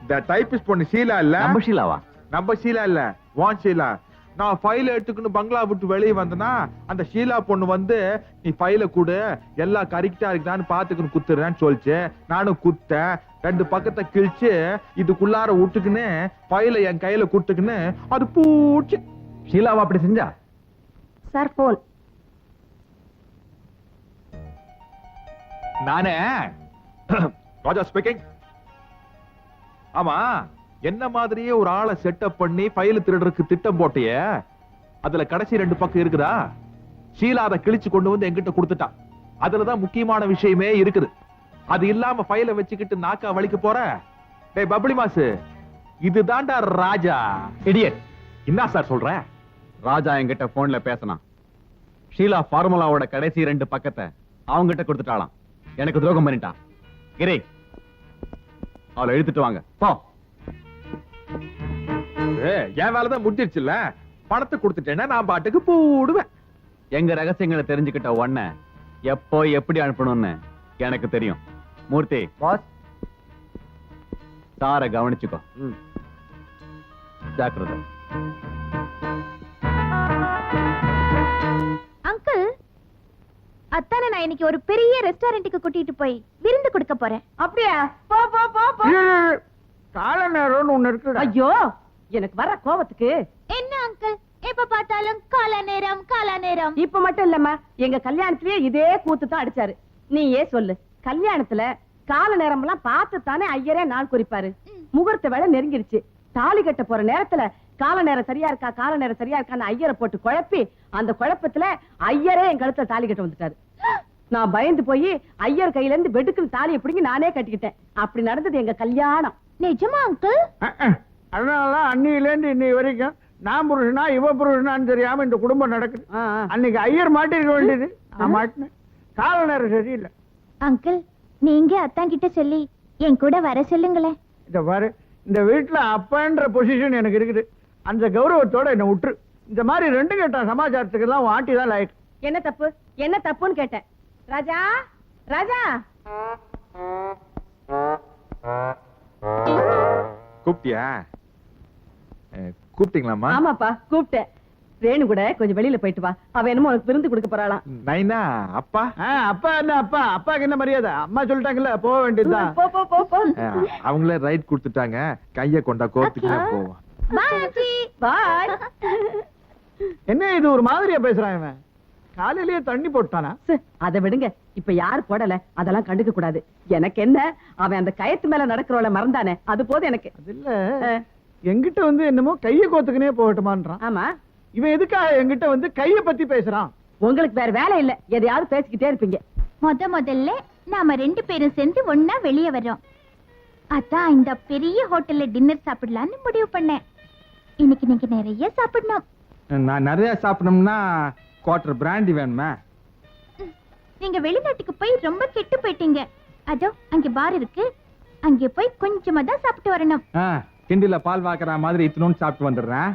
இந்த டைபிஸ்ட் பொண்ணு ஷீலா இல்ல, நம்ம ஷீலாவா? நம்ம ஷீலா இல்ல, வான் ஷீலா. நான் ஃபைல் எடுத்துக்கின்னு பங்களா விட்டு வெளியே வந்தனா, அந்த ஷீலா பொண்ணு வந்து நீ ஃபைல கூட எல்லாம் கரெக்டா இருக்குதான்னு பாத்துக்கின்னு குத்துறேன்னு சொல்லிச்சு. நானும் குத்தேன். 2 பக்கத்தை கிழிச்சு இதுக்குள்ளார விட்டுக்குன்னு ஃபைல என் கையில குடுத்துக்குன்னு அது பூச்சி. ஷீலாவா அப்படி செஞ்சா? Sir phone. நானே ராஜா ஸ்பீக்கிங். ஆமா, என்ன மாதிரியே ஒரு ஆளை செட்டப் பண்ணி ஃபைல் திருடுறதுக்கு திட்டம் போட்டியே, அதுல கடைசி 2 பக்கம் இருக்குதா? ஷீலா அதை கிழிச்சு கொண்டு வந்து என்கிட்ட கொடுத்துட்டா. அதுலதான் முக்கியமான விஷயமே இருக்குது. அது இல்லாம ஃபைலை வச்சுக்கிட்டு நாக்கா வலிக்க போற? டேய் பப்ளி மாசு, இதுதான்டா ராஜா. இடியட். என்ன சார் சொல்ற? ராஜா என்கிட்ட போன்ல பேசினான். ஷீலா ஃபார்முலாவோட கடைசி 2 பக்கத்தை அவங்கிட்ட கொடுத்துட்டாளாம். எனக்கு துரோகம் பண்ணிட்டான். கிரே, அவளை இழுத்துட்டு வாங்க. போ. என் வேலைதான் முடிஞ்சிருச்சுல்ல, பணத்தை கொடுத்துட்டேன்னா நான் பாட்டுக்கு போடுவேன். எங்க ரகசியங்களை தெரிஞ்சுக்கிட்ட உடனே எப்போ எப்படி அனுப்பணும்னு எனக்கு தெரியும். மூர்த்தி, பாஸ். சாரை கவனிச்சுக்கோ. ஜாக்கிரதை. அங்கிள், அத்தானை நான் இன்னைக்கு ஒரு பெரிய ரெஸ்டாரண்ட்டுக்கு கூட்டிட்டு போய் விருந்து கொடுக்க போறேன். அப்படியா? போ போ போ போ. கால நேரம்னு ஒண்ணு இருக்கு. ஐயோ, எனக்கு வர கோவத்துக்கு. என்ன அங்கிள், எப்ப பார்த்தாலும் கால நேரம் கால நேரம். இப்ப மட்டும் இல்லம்மா, எங்க கல்யாணத்திலேயே இதே கூத்து தான் அடிச்சாரு. நீ ஏன் சொல்லு, கல்யாணத்துல கால நேரம் எல்லாம் பார்த்து தானே ஐயரே நாள் குறிப்பாரு. முகூர்த்த வேலை நெருங்கிடுச்சு. தாலி கட்ட போற நேரத்துல கால நேரம் சரியா இருக்கா, கால நேரம் சரியா இருக்கான்னு ஐயரை போட்டு குழப்பி, அந்த குழப்பத்துல ஐயரே என் கழுத்துல தாலி கட்ட வந்துட்டாரு. நான் பயந்து போய் ஐயர் கையில இருந்து வெடுக்குன்னு தாலியை பிடிங்கி நானே கட்டிக்கிட்டேன். அப்படி நடந்தது எங்க கல்யாணம். நிஜமா அங்கிள்? அதனாலதான் அன்னியிலேருந்து இன்னை வரைக்கும் நான் புருஷனா இவ புருஷனான்னு தெரியாம இந்த குடும்பம் நடக்குது. அன்னைக்கு ஐயர் மாட்டிருக்க வேண்டியது, நான் மாட்டினேன். கால நேரம் சரியில்லை. அங்கிள், நீங்க அத்தான் கிட்ட சொல்லி என் கூட வர சொல்லுங்களேன். இத பாரு, இந்த வீட்டுல அப்பன்ற பொசிஷன் எனக்கு இருக்குது. அந்த கௌரவத்தோட என்ன விட்டுரு. இந்த மாதிரி ரெண்டு கேட்ட சமாச்சாரத்துக்கு எல்லாம் ஆட்டி தான் லாய்க்கு. என்ன தப்பு, என்ன தப்புன்னு கேட்டேன். ராஜா, ராஜா. கூப்பிட்டியா? கூப்பிட்டீங்களாமா? ஆமாப்பா, கூப்பிட்டேன். ரேணு கூட கொஞ்சம் வெளியில போயிட்டு வா. அவ என்னமோ உனக்கு விருந்து கொடுக்க போறாளாம். நைனா அப்பா? அப்பா என்ன அப்பா, அப்பாக்கு என்ன மரியாதை? அம்மா சொல்லிட்டாங்கல்ல, போக வேண்டியதுதான். போ போ போ போ. அவங்களே ரைட் கொடுத்துட்டாங்க. கைய கொண்டா கோர்த்துக்கிட்டே போவோம். Bye aunty. பாய். என்ன இது ஒரு மாதிரியா பேசுறான் இவன்? காலையிலேயே தண்ணி போட்டானா? அதை விடுங்க, இப்ப யாரு போடல, அதெல்லாம் கண்டுக்க கூடாது. எனக்கு என்ன, அவன் அந்த கயத்து மேல நடக்கிறவள மறந்தானே, அது போது எனக்கு. அது இல்ல, எங்கிட்ட வந்து என்னமோ கைய கோத்துக்குனே போகட்டுமான்றான். ஆமா, இவன் எதுக்காக என்கிட்ட வந்து கைய பத்தி பேசுறான்? உங்களுக்கு வேற வேலை இல்ல, எதையாவது பேசிக்கிட்டே இருப்பீங்க. முதல்ல நாம 2 பேரும் சேர்ந்து ஒன்னா வெளியே வர்றோம். அதான் இந்த பெரிய ஹோட்டல்ல டின்னர் சாப்பிடலாம்னு முடிவு பண்ணேன். இன்னைக்கு நீங்க நிறைய சாப்பிடணும். நான் நிறைய சாப்பிடணும்னா குவார்டர் பிராண்டி வேணுமா? நீங்க வெளிநாட்டுக்கு போய் ரொம்ப கெட்டு போயிட்டீங்க. அதோ அங்க பார் இருக்கு, அங்க போய் கொஞ்சமா தான் சாப்பிட்டு வரணும். கிண்டில பால் வாக்குற மாதிரி இத்தனும் சாப்பிட்டு வந்துடுறேன்.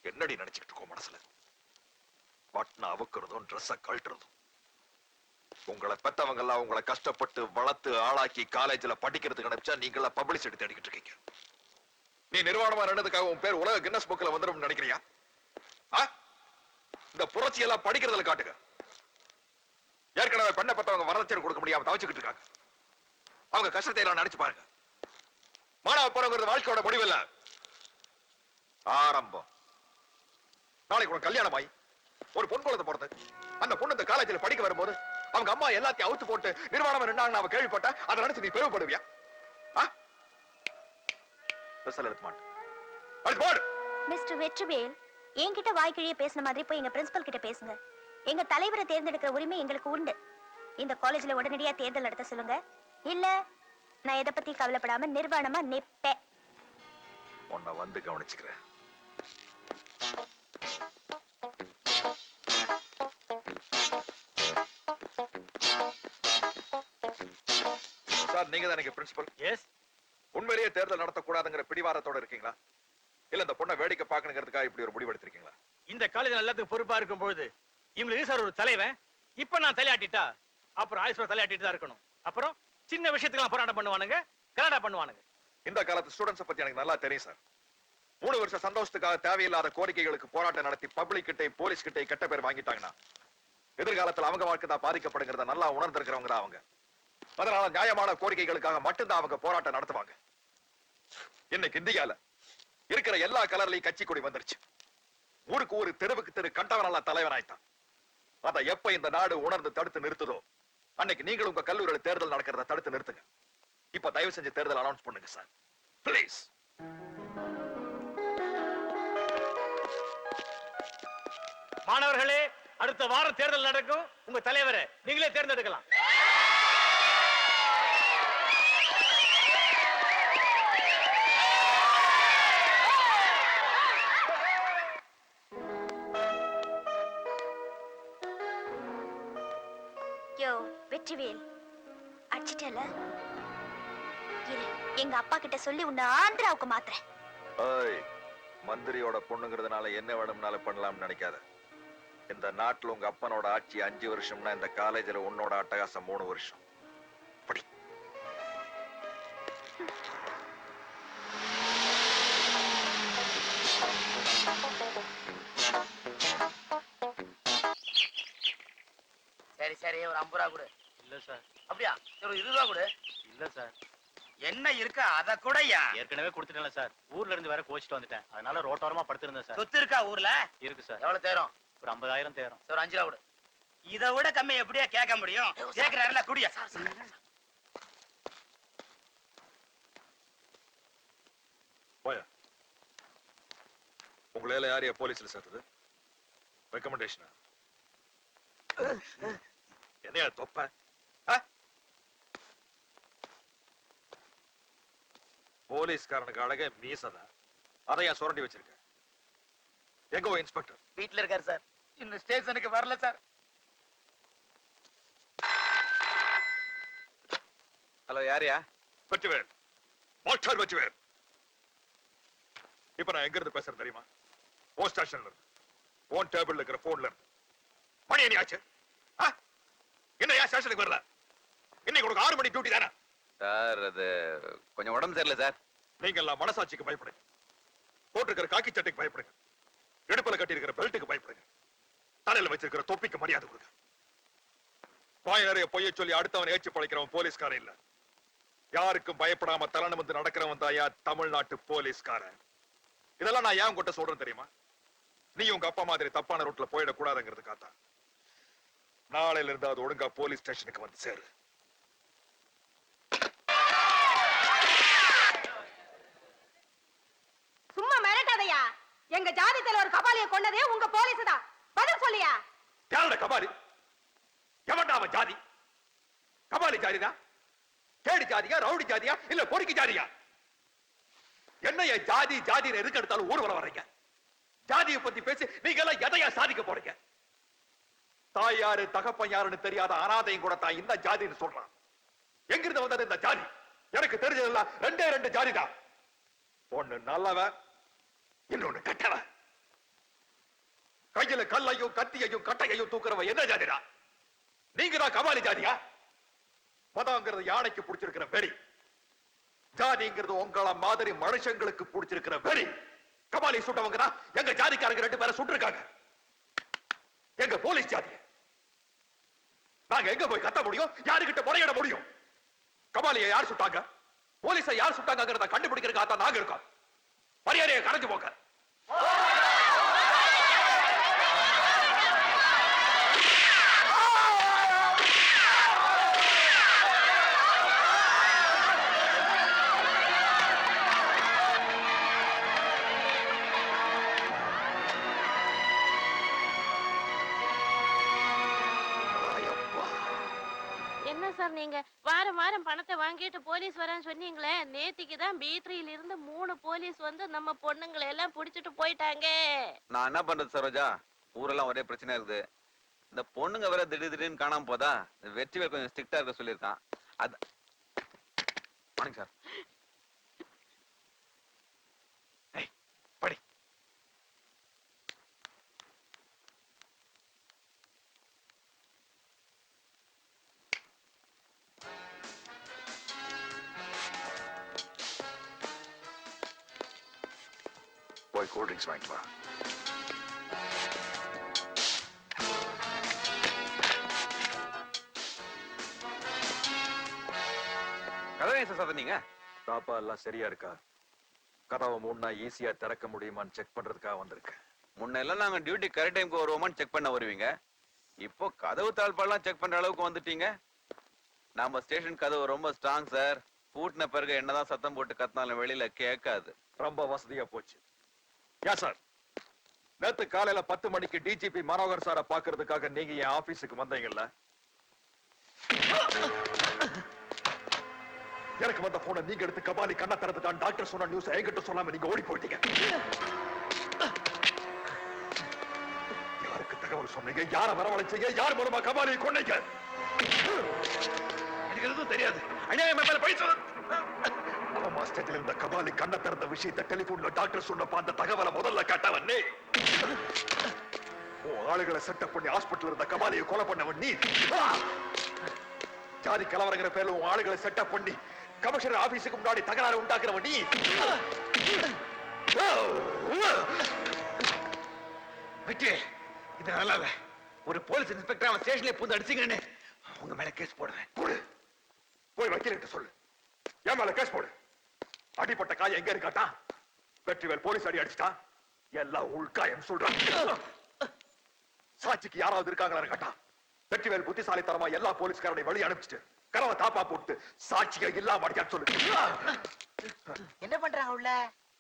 என்னடி நினைச்சுக்கிட்டு இருக்கோம் மனசுல? பட்னா அவுக்கிறதும் ட்ரெஸ்ஸ கழட்டுறதும். உங்களை பெத்தவங்க எல்லாம் உங்களை கஷ்டப்பட்டு வளர்த்து ஆளாக்கி காலேஜ்ல படிக்கிறதுக்கு நினைச்சா நீங்கள பப்ளிசிட்டி தேடிக்கிட்டு இருக்கீங்க. நீ நிர்வாணமா நடந்ததுக்காக உன் பேர் உலக கின்னஸ் புக்ல வந்துடும் நினைக்கிறியா? இந்த புரட்சி எல்லாம் படிக்கிறதுல காட்டுங்க. ஏற்கனவே பெண்ணை பெத்தவங்க வரதட்சணை கொடுக்க முடியாம தவிச்சுக்கிட்டு இருக்காங்க. அவங்க கஷ்டத்தை எல்லாம் நினைச்சு பாருங்க. மாணவ போறவங்கிறது வாழ்க்கையோட முடிவில்ல, ஆரம்பம். நாளைக்கு உனக்கு கல்யாணம் ஆகி ஒரு பொன் குழந்தை பிறந்து அந்த பொண்ணு இந்த காலேஜில் படிக்க வரும்போது அவங்க அம்மா எல்லாத்தையும் அவுத்து போட்டு நிர்வாணம் நின்னாங்க அவ கேள்விப்பட்ட அதை நினைச்சு நீ பெருமைப்படுவியா? மிஸ்டர் வெற்றிவேல், என்கிட்ட வாய்க்கிழிய பேசின மாதிரி போய் எங்க பிரின்சிபல் கிட்ட பேசுங்க. எங்க தலைவரை தேர்ந்தெடுக்கிற உரிமை எங்களுக்கு உண்டு. இந்த காலேஜ்ல உடனடியா தேர்தல் நடத்த சொல்லுங்க. இல்ல நான் எதை பத்தி கவலைப்படாம நிர்வாணமா நிப்பேன். உன்னை வந்து கவனிச்சுக்கிறேன். சார், நீங்க தான் பிரின்சிபல். எஸ். உண்மையிலேயே தேர்தல் நடத்தக்கூடாதுங்கிற பிடிவாரத்தோட இருக்கீங்களா? இல்ல இந்த பொண்ணை வேடிக்கை பார்க்கணுங்கிறதுக்காக இப்படி ஒரு முடிவு எடுத்திருக்கீங்களா? இந்த காலேஜ் எல்லாத்துக்கும் பொறுப்பா இருக்கும் பொழுது இவங்களுக்கு சார் ஒரு தலைவன். இப்ப நான் தலையாட்டிட்டா அப்புறம் ஆயுஷ்வர தலையாட்டிட்டு தான் இருக்கணும். அப்புறம் சின்ன விஷயத்துக்கு போராட்டம் பண்ணுவானுங்க, கலாட்டா பண்ணுவானுங்க. இந்த காலத்து ஸ்டூடெண்ட்ஸ் பத்தி எனக்கு நல்லா தெரியும் சார். 3 வருஷ சந்தோஷத்துக்காக தேவையில்லாத கோரிக்கைகளுக்கு போராட்டம் நடத்தி பப்ளிக் கிட்டே போலீஸ் கிட்டே கெட்ட பேர் வாங்கிட்டாங்கன்னா எதிர்காலத்தில் அவங்க வாழ்க்கை தான் பாதிக்கப்படுங்கிறத நல்லா உணர்ந்திருக்கிறவங்க தான் அவங்க. அதனால நியாயமான கோரிக்கைகளுக்காக மட்டும்தான் அவங்க போராட்டம் நடத்துவாங்க. இன்னைக்கு இந்தியால இருக்கிற எல்லா கலர்லயும் கட்சி கொடி வந்துருச்சு. ஊருக்கு ஒரு தெருவுக்கு தெரு கண்டவனால தலைவனாய்த்தான். அத எப்ப இந்த நாடு உணர்ந்து தடுத்து நிறுத்துதோ அன்னைக்கு நீங்களும் உங்க கல்லூரியில் தேர்தல் நடக்கிறத தடுத்து நிறுத்துங்க. இப்ப தயவு செஞ்சு தேர்தல் அனௌன்ஸ் பண்ணுங்க சார், பிளீஸ். மாணவர்களே, அடுத்த வாரம் தேர்தல் நடக்கும். உங்க தலைவரை நீங்களே தேர்ந்தெடுக்கலாம். யோ வெற்றிவேல், அடிச்சிட்டல இரு, எங்க அப்பா கிட்ட சொல்லி உன்னை ஆந்திராவுக்கு மாத்துறேன். ஏய், மந்திரியோட பொண்ணுங்கிறதுனால என்ன வேணும்னாலும் பண்ணலாம்னு நினைக்காத. இந்த நாட்டுல உங்க அப்பனோட ஆட்சி 5 வருஷம்னா இந்த காலேஜ்ல உன்னோட அட்டகாசம் 3 வருஷம். படி. சரி சரி, ஒரு 50 ரூபா கொடு. இல்ல சார். அப்படியா? சரி, ஒரு 20 ரூபா கொடு. இல்ல சார். என்ன இருக்கா அத கூடயா? ஏற்கனவே கொடுத்துட்டேன்ல சார். ஊர்ல இருந்து வேற கோச்சிட்டு வந்துட்டேன். அதனால ரோட்டோரமா படுத்திருந்தேன் சார். சொத்து இருக்கா ஊர்ல? இருக்கு சார். எவ்வளவு தேரும்? ஒரு 50,000 தேரும். சரி, 5 ரூபா கொடு. இதை விட கம்மி எப்படியா கேட்க முடியும்? கேட்கிறாருல, குடியா. போயா. உங்களால யாரையா போலீஸ்ல சேர்த்தது? ரெக்கமெண்டேஷனா? என்னையா தொப்ப? போலீஸ்காரனுக்கு அழகே மீசதான். அதையா சுரண்டி வச்சிருக்க? எங்க இன்ஸ்பெக்டர்? வீட்டுல இருக்காரு சார். இந்த ஸ்டேஷனுக்கு வரல சார். ஹலோ, யாரையா? வெச்சுவேன், மாஸ்டர் வெச்சுவேன். இப்ப நான் எங்க இருந்து பேசுறேன் தெரியுமா? ஓ ஸ்டேஷன்ல இருந்து. ஓன் டேபிள்ல இருக்கிற போன்ல இருந்து. மணி என்ன ஆச்சு? என்ன ஏன் ஸ்டேஷனுக்கு வரல? இன்னைக்கு உனக்கு 6 மணி டியூட்டி தானே? சார், அது கொஞ்சம் உடம்பு சரியில்லை சார். நீங்க எல்லாம் மனசாட்சிக்கு பயப்படுங்க. போட்டிருக்கிற காக்கி சட்டைக்கு பயப்படுங்க. இடுப்புல கட்டி இருக்கிற பெல்ட்டுக்கு பயப்படுங்க. தலையில வச்சிருக்கிற தொப்பிக்கு மரியாதை கொடுங்க. வாய் நிறைய பொய்ய சொல்லி அடுத்தவன் ஏச்சு பழைக்கிறவன் போலீஸ்காரன் இல்ல. யாருக்கும் பயப்படாம தலை நிமிர்ந்து நடக்கிறவன் தாயா தமிழ்நாட்டு போலீஸ்காரன். இதெல்லாம் நான் ஏன் உங்ககிட்ட சொல்றேன் தெரியுமா? நீ உங்க அப்பா மாதிரி தப்பான ரூட்ல போயிடக்கூடாதுங்கிறதுக்காக. நாளையில இருந்து அது ஒழுங்கா போலீஸ் ஸ்டேஷனுக்கு வந்து சேரு. சும்மா மிரட்டாதையா. எங்க ஜாதி தலைவர் கபாலிய கொண்டதே உங்க போலீஸ் தான். பதில் சொல்லியா? யாரோட கபாலி? எவன்டா அவன் ஜாதி? கபாலி ஜாதிதா? கேடி ஜாதியா, ரவுடி ஜாதியா, இல்ல பொறுக்கி ஜாதியா? என்னைய ஜாதி ஜாதின்னு எதுக்கு எடுத்தாலும் ஊர்வலம் வர்றீங்க? ஜாதியை பத்தி பேசி நீங்க எல்லாம் எதையா சாதிக்க போறீங்க? தாய் யாரு தகப்பன் யாருன்னு தெரியாத அனாதையும் கூட தான் இந்த ஜாதின்னு சொல்றான். எங்கிருந்து வந்தது இந்த ஜாதி? எனக்கு தெரிஞ்சதெல்லாம் 2 ஜாதிதான். ஒண்ணு நல்லவன், இன்னொன்னு கெட்டவன். கையில கல்லையும் கத்தியையும் கட்டையையும் தூக்குறவன் என்ன ஜாதிடா? நீங்க தான் கபாலி ஜாதியா? மதங்கிறது யானைக்கு பிடிச்சிருக்கிற வெறி. ஜாதிங்கிறது உங்கள மாதிரி மனுஷங்களுக்கு பிடிச்சிருக்கிற வெறி. கபாலி சுட்டவங்க தான் எங்க ஜாதிக்காரங்க 2 பேரை சுட்டிருக்காங்க. எங்க போலீஸ் ஜாதி. நாங்க எங்க போய் கத்த முடியும்? யாருகிட்ட முறையிட முடியும்? கபாலியை யார் சுட்டாங்க, போலீஸை யார் சுட்டாங்கிறத கண்டுபிடிக்கிறதுக்காக நாங்க இருக்கோம். மரியாதையை கரைஞ்சு போக்க. என்ன சார் நீங்க வாரம் வாரம் பணத்தை வாங்கிட்டு போலீஸ் வரேன்னு சொன்னீங்களே, நேத்திக்கு தான் B3ல இருந்து 3 போலீஸ் வந்து நம்ம பொண்ணுங்களை எல்லாம் புடிச்சிட்டு போயிட்டாங்க. நான் என்ன பண்றது சரோஜா? ஊரெல்லாம் ஒரே பிரச்சனை இருக்குது. இந்த பொண்ணுங்க வேற திடீர்னு காணாம போதா. வெற்றிவேல் கொஞ்சம் ஸ்ட்ரிக்டா இருக்க சொல்லியிருக்கான். அது வணக்கம் சார். படி. போய் கூல் ட்ரிங்க்ஸ் வாங்கிட்டு வா. கதவை சார் நீங்க தாப்பா எல்லாம் சரியா இருக்கா? கதவை மூணா ஈஸியா திறக்க முடியுமான்னு செக் பண்றதுக்காக வந்திருக்கேன். முன்ன எல்லாம் நாங்க டியூட்டி கரெக்ட் டைம்க்கு வருவோமான்னு செக் பண்ண வருவீங்க. இப்போ கதவு தாழ்பாலாம் செக் பண்ற அளவுக்கு வந்துட்டீங்க. நம்ம ஸ்டேஷன் கதவு ரொம்ப ஸ்ட்ராங் சார். பூட்டின பிறகு என்னதான் சத்தம் போட்டு கத்தினாலும் வெளியில கேட்காது. ரொம்ப வசதியா போச்சு. யா சார், நேத்து காலையில 10 மணிக்கு டிஜிபி மனோகர் சாரை பாக்குறதுக்காக நீங்க என் ஆபீஸுக்கு வந்தீங்கல்ல? எனக்கு வந்த போன நீங்க எடுத்து கபாலி கண்ண திறந்துட்டான் டாக்டர் சொன்ன நியூஸ் என்கிட்ட சொல்லாம நீங்க ஓடி போயிட்டீங்க. யாருக்கு தகவல் சொன்னீங்க? யார வரவழைச்சீங்க? யார் மூலமா கபாலியை கொன்னீங்க? எனக்கு எதுவும் தெரியாது. அநியாயமா மேல பழி சொல்ல. மாஸ்டர்ல இருந்த கபாலி கண்ண திறந்த விஷயத்தை டெலிபோன்ல டாக்டர் சொன்ன அந்த தகவலை முதல்ல கேட்டவன் நீ. ஆளுகளை செட்டப் பண்ணி ஹாஸ்பிட்டல் இருந்த கபாலியை கொலை பண்ணவன் நீ. ஜாதி கலவரங்கிற பேர்ல உன் ஆளுகளை செட்டப் பண்ணி கமிஷனர் ஆபீஸுக்கு முன்னாடி தகராறு உண்டாக்குறவன் நீ. இது நல்லா இல்ல. ஒரு போலீஸ் இன்ஸ்பெக்டர் அவன் ஸ்டேஷன்ல பூந்து அடிச்சீங்கன்னு உங்க மேல கேஸ் போடுவேன். போய் வக்கீல்கிட்ட சொல்லு. என் மேல கேஸ் போடு. அடிப்பட்ட காயம் எங்க இருக்காட்டா? வெற்றிவேல் போலீஸ் அடி அடிச்சுட்டா எல்லாம் உள்காயம் சொல்றான். சாட்சிக்கு யாராவது இருக்காங்களா கேட்டா வெற்றிவேல் புத்திசாலித்தனமா எல்லா போலீஸ்காரனை வழி அனுப்பிச்சிட்டு கரவை தாப்பா போட்டு சாட்சியை இல்லாம அடிக்கான்னு சொல்லு. என்ன பண்றாங்க உள்ள?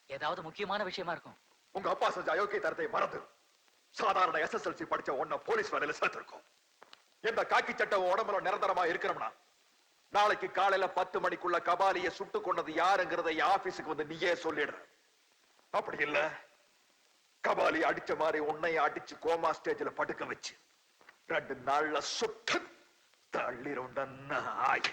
ஏதாவது முக்கியமான விஷயமா இருக்கும். உங்க அப்பா செஞ்ச அயோக்கிய தரத்தை மறந்து சாதாரண SSLC படிச்ச ஒன்ன போலீஸ் வேலையில சேர்த்திருக்கோம். எந்த காக்கி சட்டம் உடம்புல நிரந்தரமா இருக்கணும்னா நாளைக்கு காலையில 10 மணிக்குள்ள கபாலியை சுட்டு கொண்டது யாருங்கிறத ஆபீஸுக்கு வந்து நீயே சொல்லிடுற. அப்படி இல்ல கபாலி அடிச்ச மாதிரி உன்னைய அடிச்சு கோமா ஸ்டேஜ்ல படுக்க வச்சு 2 நாள்ல சுட்டு தள்ளிருண்ட நாய்.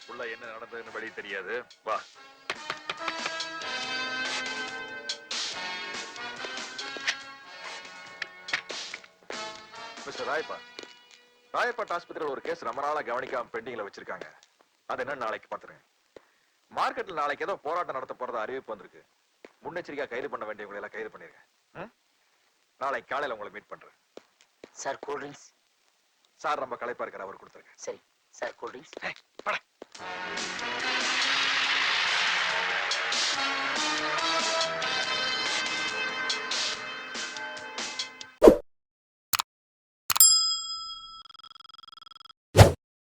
உள்ள என்ன நடந்ததுன்னு வெளியே தெரியாது. வா. மிஸ்டர் ராயப்பட் ஆஸ்பத்திரியில் ஒரு கேஸ் ரொம்ப நாளா கவனிக்காம பெண்டிங்ல வச்சிருக்காங்க. அது என்ன நாளைக்கு பாத்துறேன். மார்க்கெட்ல நாளைக்கு ஏதோ போராட்டம் நடத்த போறதா அறிவிப்பு வந்திருக்கு. முன்னெச்சரிக்கையா கைது பண்ண வேண்டியவங்களை எல்லாம் கைது பண்ணிருக்கேன். நாளைக்கு காலையில உங்களை மீட் பண்றேன். Sir cool drinks. சார் ரொம்ப களைப்பா இருக்கிற அவர் கொடுத்துருக்கேன். சரி சார் கூல் ட்ரிங்க்ஸ்.